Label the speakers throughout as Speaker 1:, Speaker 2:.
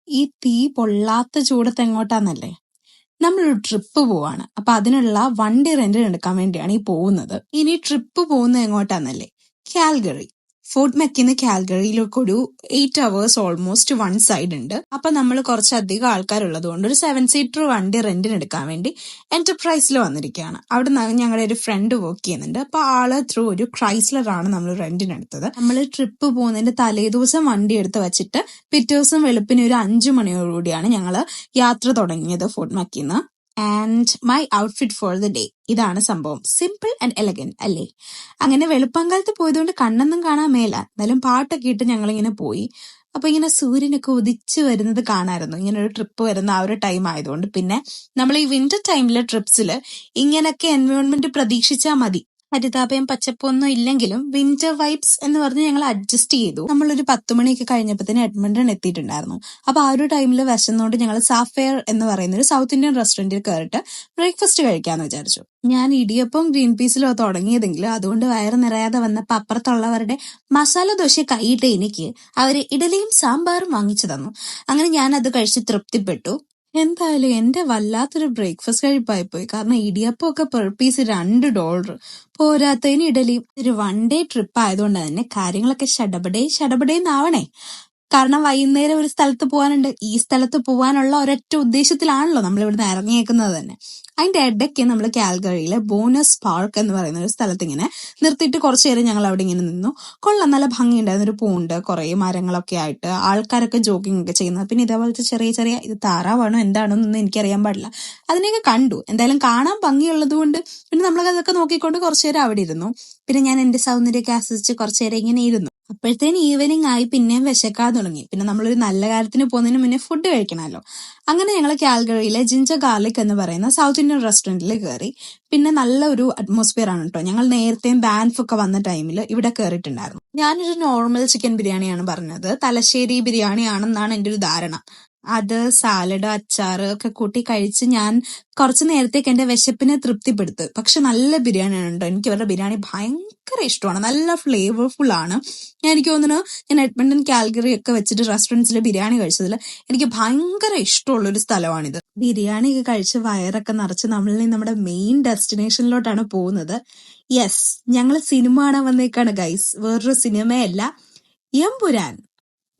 Speaker 1: ഈ തീ പൊള്ളാത്ത ചൂടത്ത് എങ്ങോട്ടാന്നല്ലേ? നമ്മളൊരു ട്രിപ്പ് പോവാണ്. അപ്പൊ അതിനുള്ള വണ്ടി റെന്റിന് എടുക്കാൻ വേണ്ടിയാണ് ഈ പോകുന്നത്. ഇനി ട്രിപ്പ് പോകുന്നത് എങ്ങോട്ടാന്നല്ലേ? കാൽഗറി. ഫോർട്ട് മെക്കിന്ന് കാൽഗറിയിലേക്ക് ഒരു 8 hours ഓൾമോസ്റ്റ് വൺ സൈഡ് ഉണ്ട്. അപ്പൊ നമ്മൾ കുറച്ചധികം ആൾക്കാരുള്ളത് കൊണ്ട് ഒരു 7 സീറ്റർ വണ്ടി റെന്റിന് എടുക്കാൻ വേണ്ടി എന്റർപ്രൈസിൽ വന്നിരിക്കുകയാണ്. അവിടെ ഞങ്ങളുടെ ഒരു ഫ്രണ്ട് വർക്ക് ചെയ്യുന്നുണ്ട്. അപ്പൊ ആള് ത്രൂ ഒരു ക്രൈസ്ലർ ആണ് നമ്മൾ റെന്റിന് എടുത്തത്. നമ്മൾ ട്രിപ്പ് പോകുന്നതിന്റെ തലേദിവസം വണ്ടി എടുത്ത് വെച്ചിട്ട് പിറ്റേ ദിവസം വെളുപ്പിന് ഒരു 5 മണിയോടുകൂടിയാണ് ഞങ്ങൾ യാത്ര തുടങ്ങിയത് ഫോർട്ട് മെക്കിന്ന്. And my outfit for the day ഇതാണ് സംഭവം. സിമ്പിൾ ആൻഡ് എലഗന്റ് അല്ലേ? അങ്ങനെ വെളുപ്പാങ്കാലത്ത് പോയതുകൊണ്ട് കണ്ണൊന്നും കാണാൻ മേല. എന്നാലും പാട്ടൊക്കെ ഇട്ട് ഞങ്ങളിങ്ങനെ പോയി. അപ്പൊ ഇങ്ങനെ സൂര്യനൊക്കെ ഉദിച്ചു വരുന്നത് കാണാമായിരുന്നു. ഇങ്ങനെ ഒരു ട്രിപ്പ് വരുന്ന ആ ഒരു ടൈം ആയതുകൊണ്ട്. പിന്നെ നമ്മൾ ഈ വിന്റർ ടൈമിലെ ട്രിപ്സിൽ ഇങ്ങനൊക്കെ എൻവയോൺമെന്റ് പ്രതീക്ഷിച്ചാൽ മതി. ഹരിതാപയും പച്ചപ്പൊന്നും ഇല്ലെങ്കിലും വിന്റർ വൈബ്സ് എന്ന് പറഞ്ഞ് ഞങ്ങൾ അഡ്ജസ്റ്റ് ചെയ്തു. നമ്മളൊരു 10 മണിയൊക്കെ കഴിഞ്ഞപ്പോഴത്തേന് എഡ്മണ്ടൺ എത്തിയിട്ടുണ്ടായിരുന്നു. അപ്പൊ ആ ഒരു ടൈമിൽ വിശന്നോണ്ട് ഞങ്ങൾ സാഫെയർ എന്ന് പറയുന്ന ഒരു സൗത്ത് ഇന്ത്യൻ റെസ്റ്റോറന്റിൽ കയറിയിട്ട് ബ്രേക്ക്ഫാസ്റ്റ് കഴിക്കാന്ന് വിചാരിച്ചു. ഞാൻ ഇടിയപ്പം ഗ്രീൻ പീസിലോ തുടങ്ങിയതെങ്കിലും അതുകൊണ്ട് വയറ് നിറയാതെ വന്നപ്പോ അപ്പുറത്തുള്ളവരുടെ മസാല ദോശ കൈയിട്ട് എനിക്ക് അവര് ഇഡലിയും സാമ്പാറും വാങ്ങിച്ചു തന്നു. അങ്ങനെ ഞാൻ അത് കഴിച്ച് തൃപ്തിപ്പെട്ടു. എന്തായാലും എന്റെ വല്ലാത്തൊരു ബ്രേക്ക്ഫാസ്റ്റ് കഴിപ്പായി പോയി. കാരണം ഇടിയപ്പം ഒക്കെ പെർ പീസ് $2. പോരാത്തതിന് ഇഡലി. ഒരു 1 ഡേ ട്രിപ്പ് ആയതുകൊണ്ട് തന്നെ കാര്യങ്ങളൊക്കെ ഷടപടേന്നാവണേ. കാരണം വൈകുന്നേരം ഒരു സ്ഥലത്ത് പോകാനുണ്ട്. ഈ സ്ഥലത്ത് പോകാനുള്ള ഒരൊറ്റ ഉദ്ദേശത്തിലാണല്ലോ നമ്മൾ ഇവിടുന്ന് ഇറങ്ങിയേക്കുന്നത് തന്നെ. അതിന്റെ ഇടയ്ക്ക് നമ്മൾ കാൽഗറിയിലെ ബോണസ് പാർക്ക് എന്ന് പറയുന്ന ഒരു സ്ഥലത്ത് ഇങ്ങനെ നിർത്തിയിട്ട് കുറച്ചു നേരം ഞങ്ങൾ അവിടെ ഇങ്ങനെ നിന്നു. കൊള്ളാം, നല്ല ഭംഗിയുണ്ടായിരുന്നു. ഒരു പൂണ്ട്, കുറെ മരങ്ങളൊക്കെ ആയിട്ട് ആൾക്കാരൊക്കെ ജോഗിങ് ഒക്കെ ചെയ്യുന്നത്. പിന്നെ ഇതേപോലത്തെ ചെറിയ ഇത് താറാവാണോ എന്താണോ എന്നൊന്നും എനിക്കറിയാൻ പാടില്ല. അതിനെയൊക്കെ കണ്ടു. എന്തായാലും കാണാൻ ഭംഗിയുള്ളത് കൊണ്ട് പിന്നെ നമ്മൾ അതൊക്കെ നോക്കിക്കൊണ്ട് കുറച്ചു നേരം അവിടെ ഇരുന്നു. പിന്നെ ഞാൻ എന്റെ സൗന്ദര്യമൊക്കെ ആസ്വദിച്ച് കുറച്ചു നേരം ഇങ്ങനെ ഇരുന്നു. അപ്പോഴത്തേന് ഈവനിങ് ആയി, പിന്നെയും വിശക്കാൻ തുടങ്ങി. പിന്നെ നമ്മളൊരു നല്ല കാര്യത്തിന് പോകുന്നതിന് മുന്നേ ഫുഡ് കഴിക്കണമല്ലോ. അങ്ങനെ ഞങ്ങൾ കാൽഗറിയിലെ ജിഞ്ചർ ഗാർലിക് എന്ന് പറയുന്ന സൗത്ത് ഇന്ത്യൻ റെസ്റ്റോറന്റിൽ കയറി. പിന്നെ നല്ലൊരു അറ്റ്മോസ്ഫിയർ ആണ് കേട്ടോ. ഞങ്ങൾ നേരത്തെയും ബാൻഫ് ഒക്കെ വന്ന ടൈമിൽ ഇവിടെ കയറിയിട്ടുണ്ടായിരുന്നു. ഞാനൊരു നോർമൽ ചിക്കൻ ബിരിയാണിയാണ് പറഞ്ഞത്. തലശ്ശേരി ബിരിയാണി ആണെന്നാണ് എൻ്റെ ഒരു ധാരണ. അത് സാലഡ്, അച്ചാറ് ഒക്കെ കൂട്ടി കഴിച്ച് ഞാൻ കുറച്ചു നേരത്തേക്ക് എന്റെ വിശപ്പിനെ തൃപ്തിപ്പെടുത്തു. പക്ഷെ നല്ല ബിരിയാണിയാണ് കേട്ടോ. എനിക്ക് ഇവരുടെ ബിരിയാണി ഭയങ്കര ഇഷ്ടമാണ്. നല്ല ഫ്ലേവർഫുൾ ആണ്. എനിക്ക് തോന്നുന്നു ഞാൻ എഡ്മണ്ടൺ, കാൽഗറി ഒക്കെ വെച്ചിട്ട് റെസ്റ്റോറൻറ്റ്സിൽ ബിരിയാണി കഴിച്ചതിൽ എനിക്ക് ഭയങ്കര ഇഷ്ടമുള്ള ഒരു സ്ഥലമാണിത്. ബിരിയാണി ഒക്കെ കഴിച്ച് വയറൊക്കെ നിറച്ച് നമ്മൾ നമ്മുടെ മെയിൻ ഡെസ്റ്റിനേഷനിലോട്ടാണ് പോകുന്നത്. യെസ്, ഞങ്ങൾ സിനിമ കാണാൻ വന്നേക്കാണ് ഗൈസ്. വേറൊരു സിനിമയല്ല, എമ്പുരാൻ.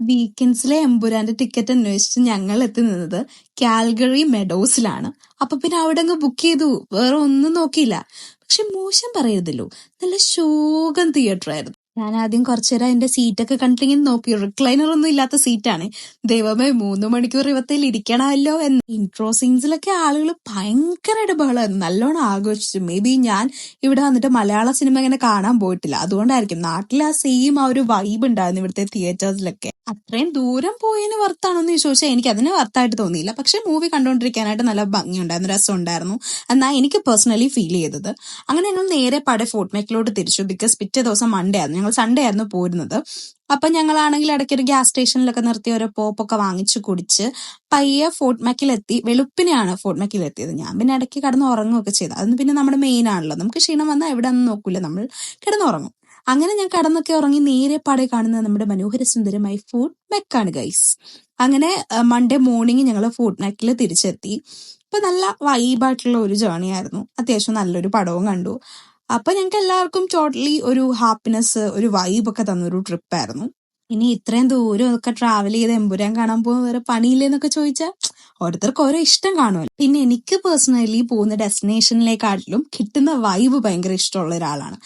Speaker 1: വീക്കെൻഡ്സിലെ എമ്പുരാന്റെ ടിക്കറ്റ് അന്വേഷിച്ച് ഞങ്ങൾ എത്തി നിന്നത് കാൽഗറി മെഡോസിലാണ്. അപ്പൊ പിന്നെ അവിടെ അങ്ങ് ബുക്ക് ചെയ്തു. വേറെ ഒന്നും നോക്കിയില്ല. പക്ഷെ മോശം പറയരുതല്ലോ, നല്ല ശോകം തിയേറ്റർ ആയിരുന്നു. ഞാൻ ആദ്യം കുറച്ചുനേരം അതിന്റെ സീറ്റൊക്കെ കണ്ടിങ്ങനെ നോക്കി. റിക്ലൈനർ ഒന്നും ഇല്ലാത്ത സീറ്റാണ്. ദൈവമേ, 3 മണിക്കൂർ ഇവത്തിൽ ഇരിക്കണമല്ലോ എന്ന്. ഇൻട്രോ സീൻസിലൊക്കെ ആളുകൾ ഭയങ്കരമായിട്ട് ബഹളമായിരുന്നു. നല്ലോണം ആഘോഷിച്ചു. മേ ബി ഞാൻ ഇവിടെ വന്നിട്ട് മലയാള സിനിമ ഇങ്ങനെ കാണാൻ പോയിട്ടില്ല, അതുകൊണ്ടായിരിക്കും. നാട്ടിൽ ആ സെയിം ആ ഒരു വൈബ് ഉണ്ടായിരുന്നു ഇവിടുത്തെ തിയേറ്റേഴ്സിലൊക്കെ. അത്രയും ദൂരം പോയതിന് വർത്താണോന്ന് ചോദിച്ചാൽ എനിക്ക് അതിന് വർത്തായിട്ട് തോന്നിയില്ല. പക്ഷെ മൂവി കണ്ടുകൊണ്ടിരിക്കാനായിട്ട് നല്ല ഭംഗിയുണ്ടായിരുന്നു, രസം ഉണ്ടായിരുന്നു എന്നാ എനിക്ക് പേഴ്സണലി ഫീൽ ചെയ്തത്. അങ്ങനെ ഞങ്ങൾ നേരെ പടെ ഫോർട്ട് മെക്കിലോട്ട് തിരിച്ചു. ബിക്കോസ് പിറ്റേ ദിവസം മൺഡേ ആയിരുന്നു. ഞങ്ങൾ സൺഡേ ആയിരുന്നു പോരുന്നത്. അപ്പൊ ഞങ്ങളാണെങ്കിൽ ഇടയ്ക്ക് ഒരു ഗ്യാസ് സ്റ്റേഷനിലൊക്കെ നിർത്തി ഓരോ പോപ്പൊക്കെ വാങ്ങിച്ചു കുടിച്ച് പയ്യെ ഫോർട്ട് മെക്കിലെത്തി. വെളുപ്പിനെയാണ് ഫോർട്ട് മെക്കിലെത്തിയത്. ഞാൻ പിന്നെ ഇടയ്ക്ക് കിടന്ന് ഉറങ്ങുകയൊക്കെ ചെയ്തു. അതൊന്നും പിന്നെ നമ്മുടെ മെയിൻ ആണല്ലോ. നമുക്ക് ക്ഷീണം വന്നാൽ എവിടെ ഒന്നും നോക്കൂല, നമ്മൾ കിടന്നുറങ്ങും. അങ്ങനെ ഞാൻ കടന്നൊക്കെ ഉറങ്ങി നേരെ പാടെ കാണുന്നത് നമ്മുടെ മനോഹര സുന്ദരമായ ഫോർട്ട് മെക്കാണ് ഗൈസ്. അങ്ങനെ മൺഡേ മോർണിംഗ് ഞങ്ങൾ ഫോർട്ട് മെക്കിൽ തിരിച്ചെത്തി. അപ്പൊ നല്ല വൈബായിട്ടുള്ള ഒരു ജേർണി ആയിരുന്നു. അത്യാവശ്യം നല്ലൊരു പടവും കണ്ടു. അപ്പൊ ഞങ്ങൾക്ക് എല്ലാവർക്കും ടോട്ടലി ഒരു ഹാപ്പിനെസ്, ഒരു വൈബൊക്കെ തന്നൊരു ട്രിപ്പായിരുന്നു. ഇനി ഇത്രയും ദൂരം ഒക്കെ ട്രാവൽ ചെയ്ത് എമ്പുരാൻ കാണാൻ പോകുന്ന വേറെ പണിയില്ലെന്നൊക്കെ ചോദിച്ചാൽ ഓരോരുത്തർക്ക് ഓരോ ഇഷ്ടം കാണുമല്ലോ. പിന്നെ എനിക്ക് പേഴ്സണലി പോകുന്ന ഡെസ്റ്റിനേഷനിലേക്കാട്ടിലും കിട്ടുന്ന വൈബ് ഭയങ്കര ഇഷ്ടമുള്ള ഒരാളാണ്.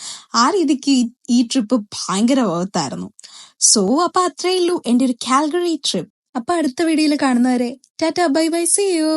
Speaker 1: ആ രീതിക്ക് ഈ ട്രിപ്പ് ഭയങ്കര വർത്തായിരുന്നു. സോ അപ്പൊ അത്രയേ ഉള്ളൂ എന്റെ ഒരു കാൽഗറി ട്രിപ്പ്. അപ്പൊ അടുത്ത വീഡിയോയിൽ കാണുന്നവരെ tata, bye bye, see U.